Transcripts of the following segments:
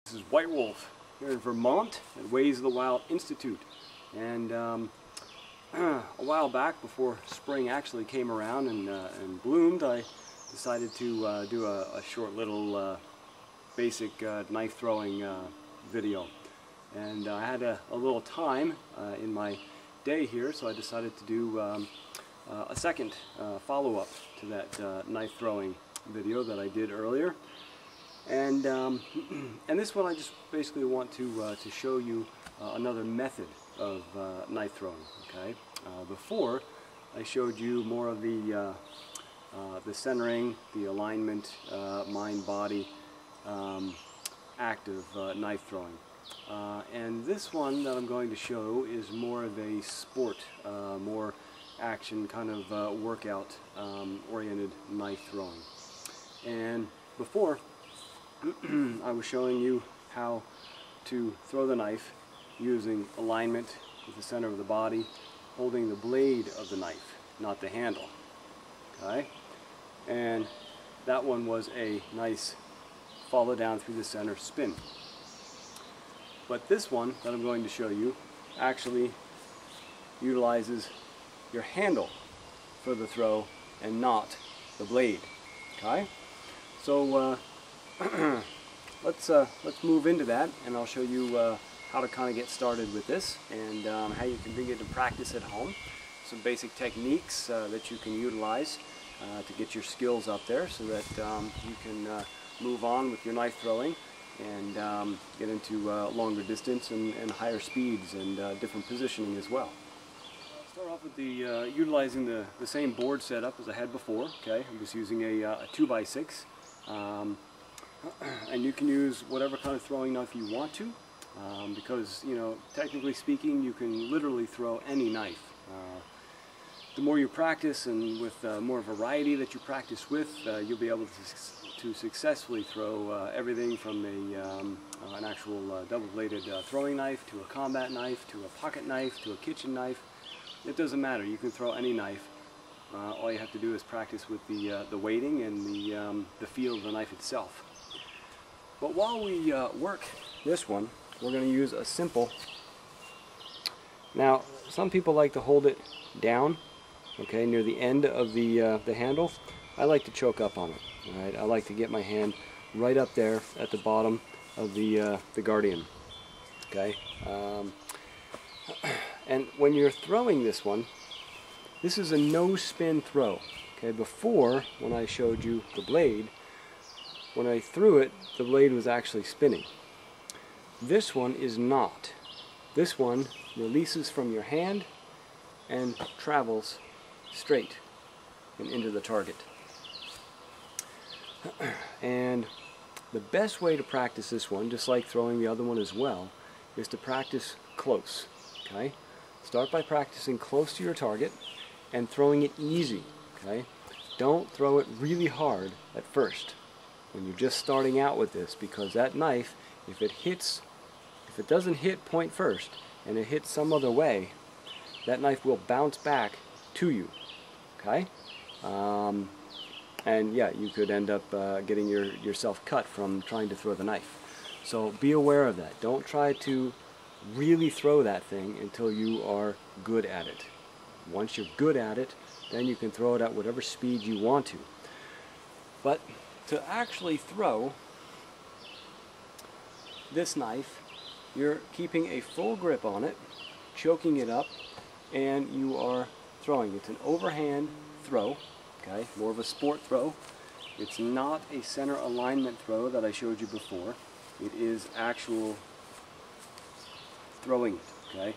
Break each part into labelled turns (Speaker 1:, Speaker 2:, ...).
Speaker 1: This is White Wolf here in Vermont at Ways of the Wild Institute, and a while back, before spring actually came around and bloomed, I decided to do a short little basic knife throwing video, and I had a little time in my day here, so I decided to do a second follow-up to that knife throwing video that I did earlier. And this one I just basically want to show you another method of knife throwing. Okay, before I showed you more of the centering, the alignment, mind-body act of knife throwing. And this one that I'm going to show is more of a sport, more action kind of workout oriented knife throwing. And before, I was showing you how to throw the knife using alignment with the center of the body, holding the blade of the knife, not the handle. Okay? And that one was a nice follow down through the center spin. But this one that I'm going to show you actually utilizes your handle for the throw and not the blade. Okay? So let's move into that, and I'll show you how to kind of get started with this, and how you can begin to practice at home. Some basic techniques that you can utilize to get your skills up there, so that you can move on with your knife throwing and get into longer distance and higher speeds and different positioning as well. Start off with the utilizing the same board setup as I had before. Okay, I'm just using a 2x6. And you can use whatever kind of throwing knife you want to, because, you know, technically speaking, you can literally throw any knife. The more you practice, and with more variety that you practice with, you'll be able to successfully throw everything from an actual double-bladed throwing knife to a combat knife to a pocket knife to a kitchen knife. It doesn't matter. You can throw any knife. All you have to do is practice with the weighting and the feel of the knife itself. But while we work this one, we're going to use a simple. Now, some people like to hold it down, okay, near the end of the handle. I like to choke up on it. All right, I like to get my hand right up there at the bottom of the Guardian. Okay, and when you're throwing this one, this is a no spin throw. Okay, before, when I showed you the blade, when I threw it, the blade was actually spinning. This one is not. This one releases from your hand and travels straight and into the target. And the best way to practice this one, just like throwing the other one as well, is to practice close. Okay? Start by practicing close to your target and throwing it easy. Okay? Don't throw it really hard at first when you're just starting out with this, because that knife, if it doesn't hit point first and it hits some other way, that knife will bounce back to you. Okay? And yeah, you could end up getting yourself cut from trying to throw the knife. So be aware of that. Don't try to really throw that thing until you are good at it. Once you're good at it, then you can throw it at whatever speed you want to. But to actually throw this knife, you're keeping a full grip on it, choking it up, and you are throwing. It's an overhand throw, okay, more of a sport throw. It's not a center alignment throw that I showed you before. It is actual throwing it, okay?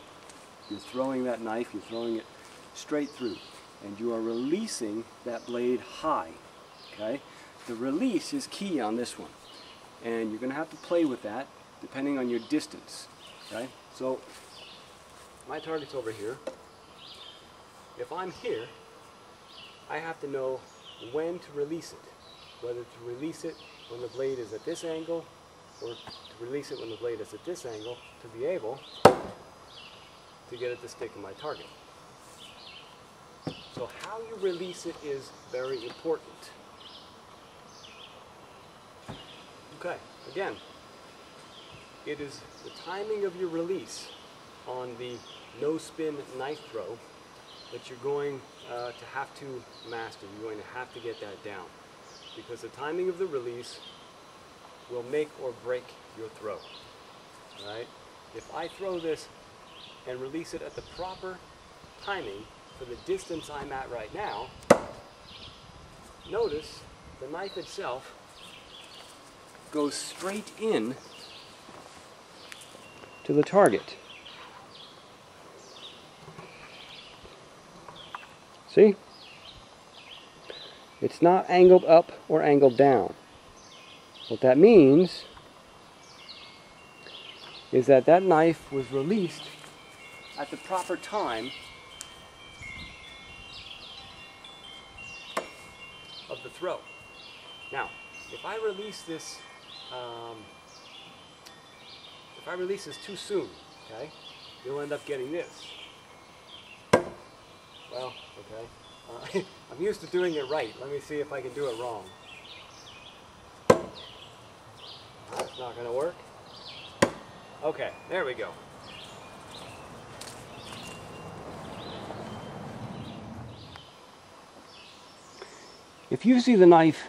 Speaker 1: You're throwing that knife, you're throwing it straight through, and you are releasing that blade high, okay? The release is key on this one, and you're going to have to play with that depending on your distance, okay? So my target's over here. If I'm here, I have to know when to release it, whether to release it when the blade is at this angle or to release it when the blade is at this angle, to be able to get it to stick in my target. So how you release it is very important. Okay, again, it is the timing of your release on the no-spin knife throw that you're going to have to master. You're going to have to get that down, because the timing of the release will make or break your throw. All right? If I throw this and release it at the proper timing for the distance I'm at right now, notice the knife itself goes straight in to the target. See? It's not angled up or angled down. What that means is that that knife was released at the proper time of the throw. Now, if I release this too soon, okay, you'll end up getting this. Well, okay. I'm used to doing it right. Let me see if I can do it wrong. That's not going to work. Okay, there we go. If you see the knife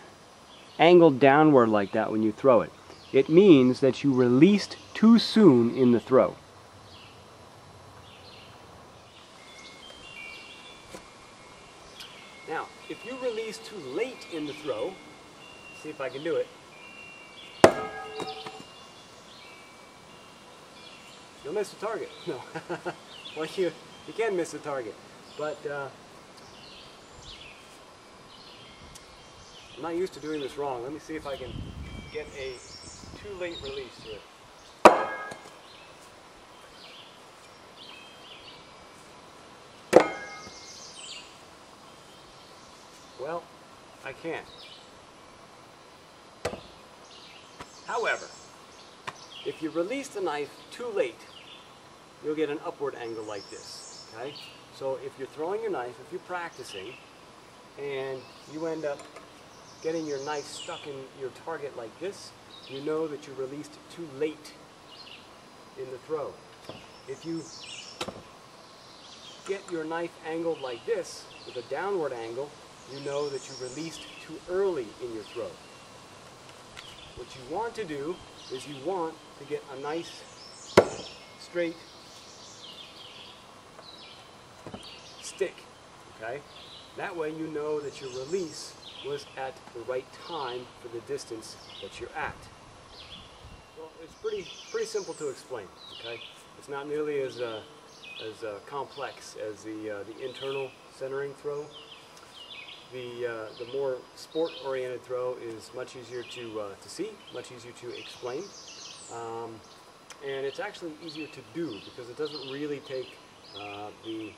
Speaker 1: angled downward like that when you throw it, it means that you released too soon in the throw. Now, if you release too late in the throw, see if I can do it, you'll miss the target. No. Well, you can miss the target, but I'm not used to doing this wrong. Let me see if I can get a too late release here. Well, I can't. However, if you release the knife too late, you'll get an upward angle like this, okay? So if you're throwing your knife, if you're practicing, and you end up getting your knife stuck in your target like this, you know that you released too late in the throw. If you get your knife angled like this, with a downward angle, you know that you released too early in your throw. What you want to do is you want to get a nice, straight stick, okay? That way you know that your release was at the right time for the distance that you're at. Well, it's pretty simple to explain, okay? It's not nearly as complex as the internal centering throw. The more sport-oriented throw is much easier to see, much easier to explain, and it's actually easier to do because it doesn't really take the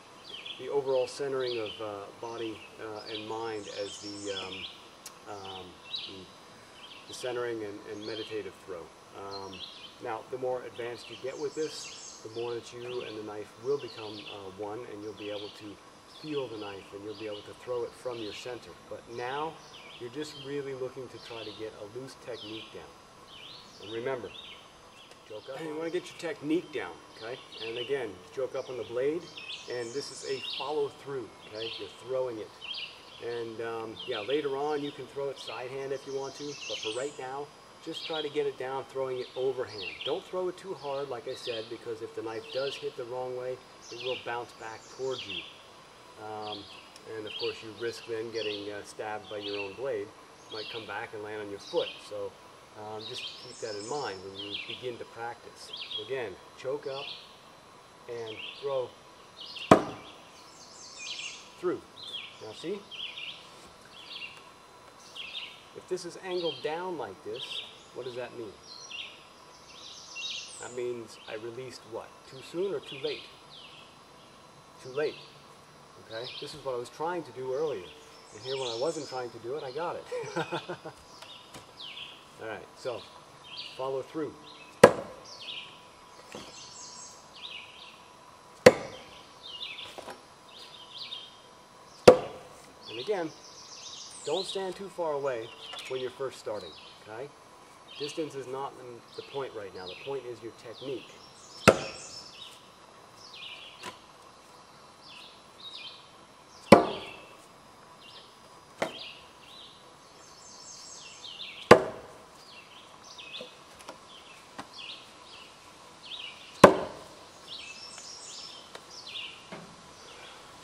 Speaker 1: overall centering of body and mind as the centering and meditative throw. Now, the more advanced you get with this, the more that you and the knife will become one, and you'll be able to feel the knife and you'll be able to throw it from your center. But now, you're just really looking to try to get a loose technique down. And remember, choke up. You want to get your technique down, okay? And again, choke up on the blade, and this is a follow through, okay? You're throwing it. And yeah, later on you can throw it side hand if you want to, but for right now, just try to get it down throwing it overhand. Don't throw it too hard, like I said, because if the knife does hit the wrong way, it will bounce back towards you. And of course you risk then getting stabbed by your own blade. It might come back and land on your foot. So just keep that in mind when you begin to practice. So again, choke up and throw through. Now see? If this is angled down like this, what does that mean? That means I released what? Too soon or too late? Too late. Okay? This is what I was trying to do earlier. And here when I wasn't trying to do it, I got it. Alright, so follow through. And again, don't stand too far away when you're first starting, okay? Distance is not the point right now. The point is your technique.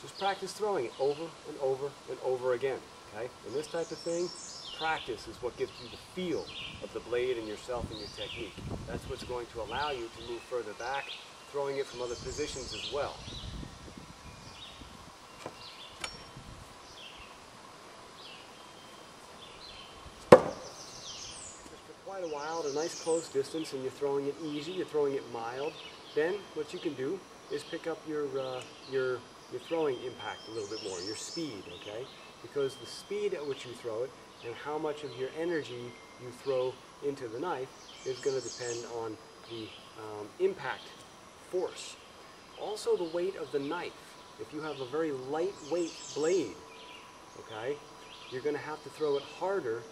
Speaker 1: Just practice throwing it over and over and over again. Okay? And this type of thing, practice is what gives you the feel of the blade and yourself and your technique. That's what's going to allow you to move further back, throwing it from other positions as well. For quite a while at a nice close distance, and you're throwing it easy, you're throwing it mild, then what you can do is pick up your throwing impact a little bit more, your speed, okay? Because the speed at which you throw it and how much of your energy you throw into the knife is going to depend on the impact force. Also the weight of the knife. If you have a very lightweight blade, okay, you're going to have to throw it harder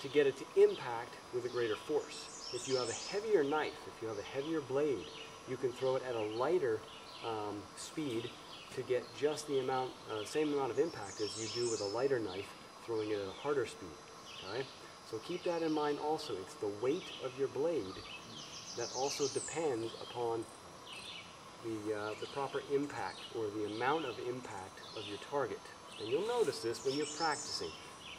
Speaker 1: to get it to impact with a greater force. If you have a heavier knife, if you have a heavier blade, you can throw it at a lighter speed to get just the same amount of impact as you do with a lighter knife, throwing it at a harder speed. Okay? So keep that in mind also. It's the weight of your blade that also depends upon the proper impact, or the amount of impact of your target. And you'll notice this when you're practicing.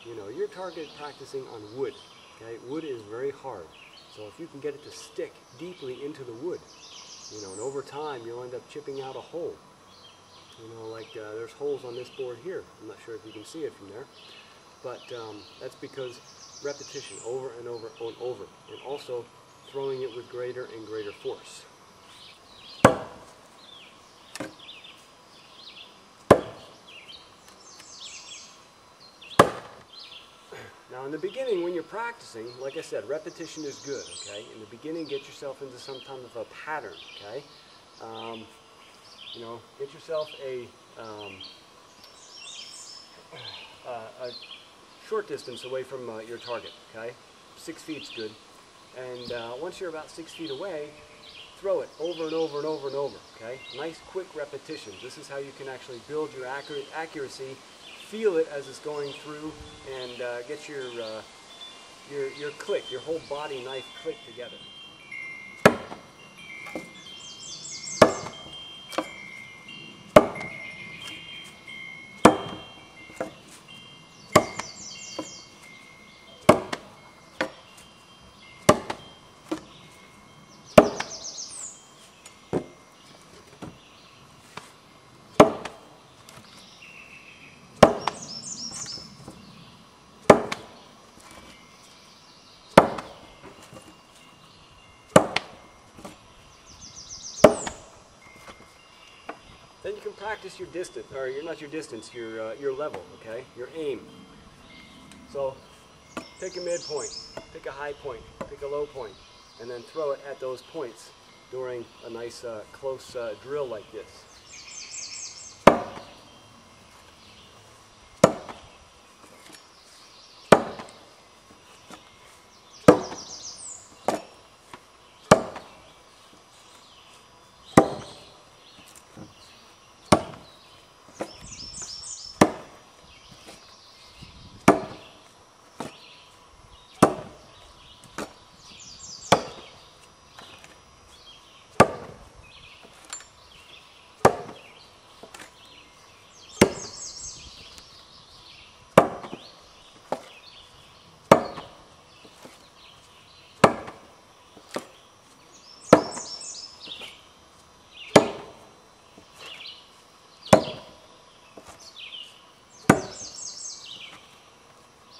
Speaker 1: You know, you're practicing on wood. Okay? Wood is very hard. So if you can get it to stick deeply into the wood, you know, and over time you'll end up chipping out a hole. You know, like there's holes on this board here. I'm not sure if you can see it from there. But that's because repetition over and over and over. And also throwing it with greater and greater force. Now in the beginning, when you're practicing, like I said, repetition is good, okay? In the beginning, get yourself into some kind of a pattern, okay? You know, get yourself a short distance away from your target, okay? 6 feet's good. And once you're about 6 feet away, throw it over and over and over and over, okay? Nice quick repetitions. This is how you can actually build your accuracy, feel it as it's going through, and get your click, your whole body knife click together. Then you can practice your distance, or not your distance, your level, okay? Your aim. So pick a midpoint, pick a high point, pick a low point, and then throw it at those points during a nice close drill like this.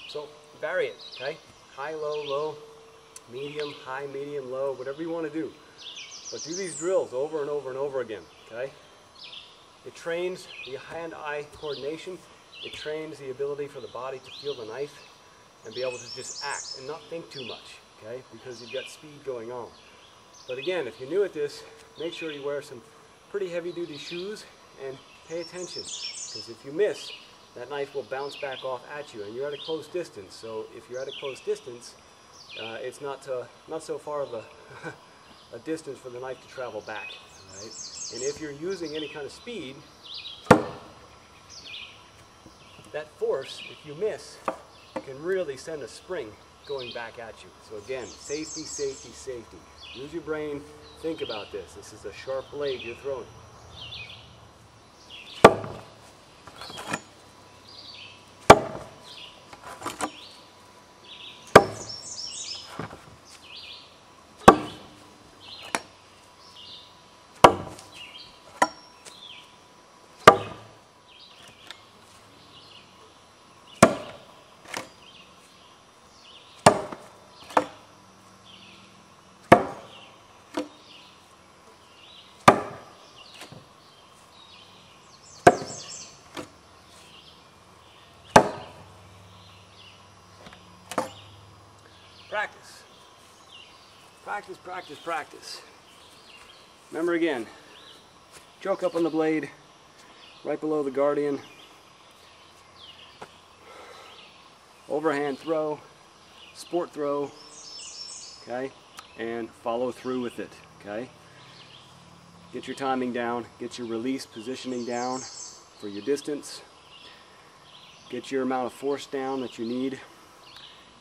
Speaker 1: So vary it, okay? High, low, low, medium, high, medium, low, whatever you want to do. But do these drills over and over and over again, okay? It trains the hand-eye coordination. It trains the ability for the body to feel the knife and be able to just act and not think too much, okay? Because you've got speed going on. But again, if you're new at this, make sure you wear some pretty heavy-duty shoes and pay attention. Because if you miss, that knife will bounce back off at you, and you're at a close distance. So if you're at a close distance, it's not so far of a, a distance for the knife to travel back. Right? And if you're using any kind of speed, that force, if you miss, can really send a spring going back at you. So again, safety, safety, safety. Use your brain, think about this. This is a sharp blade you're throwing. Practice. Practice, practice, practice. Remember again, choke up on the blade, right below the guardian. Overhand throw, sport throw, okay? And follow through with it, okay? Get your timing down, get your release positioning down for your distance. Get your amount of force down that you need.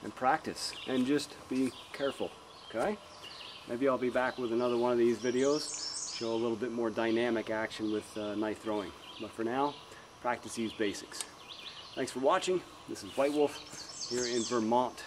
Speaker 1: And practice, and just be careful, okay? Maybe I'll be back with another one of these videos, show a little bit more dynamic action with knife throwing. But for now, practice these basics. Thanks for watching. This is White Wolf here in Vermont.